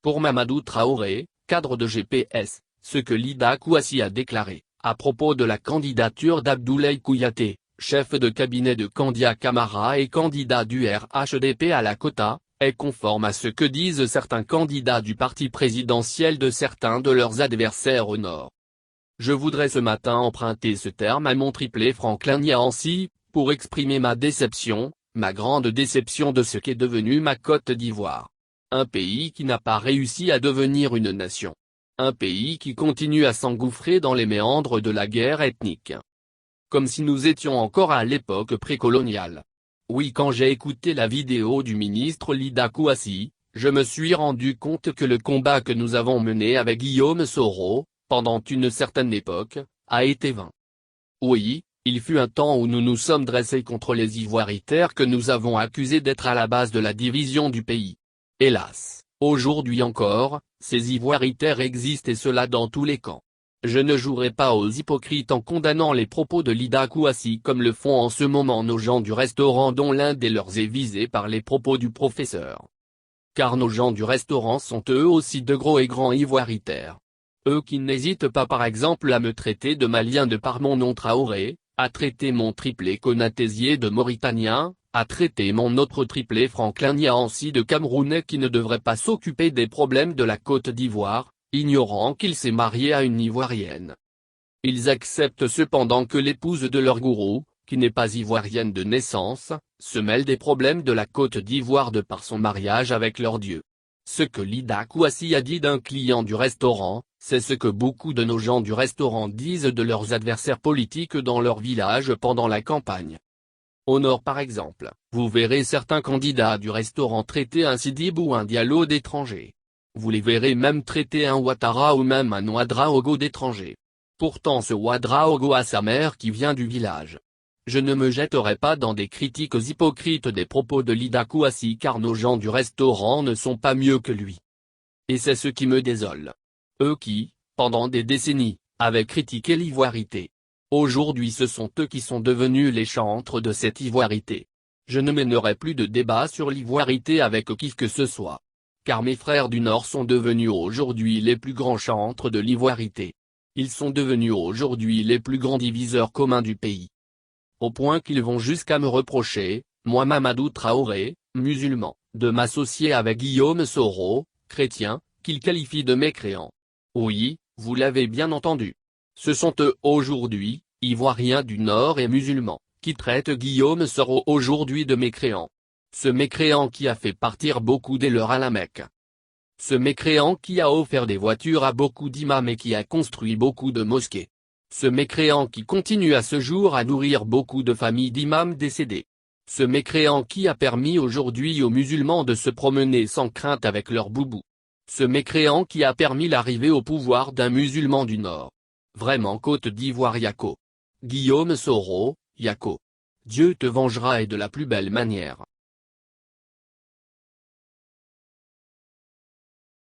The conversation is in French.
Pour Mamadou Traoré, cadre de GPS, ce que Lida Kouassi a déclaré, à propos de la candidature d'Abdoulaye Kouyaté, chef de cabinet de Kandia Camara et candidat du RHDP à la quota, est conforme à ce que disent certains candidats du parti présidentiel de certains de leurs adversaires au Nord. Je voudrais ce matin emprunter ce terme à mon triplé Franklin Yancey, pour exprimer ma déception, ma grande déception de ce qu'est devenu ma Côte d'Ivoire. Un pays qui n'a pas réussi à devenir une nation. Un pays qui continue à s'engouffrer dans les méandres de la guerre ethnique. Comme si nous étions encore à l'époque précoloniale. Oui, quand j'ai écouté la vidéo du ministre Lida Kouassi, je me suis rendu compte que le combat que nous avons mené avec Guillaume Soro, pendant une certaine époque, a été vain. Oui, il fut un temps où nous nous sommes dressés contre les ivoiritaires que nous avons accusés d'être à la base de la division du pays. Hélas, aujourd'hui encore, ces ivoiritaires existent et cela dans tous les camps. Je ne jouerai pas aux hypocrites en condamnant les propos de Lida Kouassi comme le font en ce moment nos gens du restaurant dont l'un des leurs est visé par les propos du professeur. Car nos gens du restaurant sont eux aussi de gros et grands ivoiritaires. Eux qui n'hésitent pas par exemple à me traiter de malien de par mon nom Traoré, à traiter mon triplé Konatésié de Mauritanien, à traiter mon autre triplé Franklin Yancey de Camerounais qui ne devrait pas s'occuper des problèmes de la Côte d'Ivoire, ignorant qu'il s'est marié à une Ivoirienne. Ils acceptent cependant que l'épouse de leur gourou, qui n'est pas ivoirienne de naissance, se mêle des problèmes de la Côte d'Ivoire de par son mariage avec leur dieu. Ce que Lida Kouassi a dit d'un client du restaurant, c'est ce que beaucoup de nos gens du restaurant disent de leurs adversaires politiques dans leur village pendant la campagne. Au Nord par exemple, vous verrez certains candidats du restaurant traiter un Sidibé ou un Diallo d'étranger. Vous les verrez même traiter un Ouattara ou même un Ouedraogo d'étranger. Pourtant ce Ouedraogo a sa mère qui vient du village. Je ne me jetterai pas dans des critiques hypocrites des propos de Lida Kouassi car nos gens du restaurant ne sont pas mieux que lui. Et c'est ce qui me désole. Eux qui, pendant des décennies, avaient critiqué l'ivoirité. Aujourd'hui ce sont eux qui sont devenus les chantres de cette ivoirité. Je ne mènerai plus de débat sur l'ivoirité avec qui que ce soit. Car mes frères du Nord sont devenus aujourd'hui les plus grands chantres de l'ivoirité. Ils sont devenus aujourd'hui les plus grands diviseurs communs du pays. Au point qu'ils vont jusqu'à me reprocher, moi Mamadou Traoré, musulman, de m'associer avec Guillaume Soro, chrétien, qu'ils qualifient de mécréant. Oui, vous l'avez bien entendu. Ce sont eux aujourd'hui, ivoiriens du Nord et musulmans, qui traitent Guillaume Soro aujourd'hui de mécréant. Ce mécréant qui a fait partir beaucoup des leurs à la Mecque. Ce mécréant qui a offert des voitures à beaucoup d'imams et qui a construit beaucoup de mosquées. Ce mécréant qui continue à ce jour à nourrir beaucoup de familles d'imams décédés. Ce mécréant qui a permis aujourd'hui aux musulmans de se promener sans crainte avec leurs boubous. Ce mécréant qui a permis l'arrivée au pouvoir d'un musulman du Nord. Vraiment Côte d'Ivoire Yako. Guillaume Soro, Yako. Dieu te vengera et de la plus belle manière.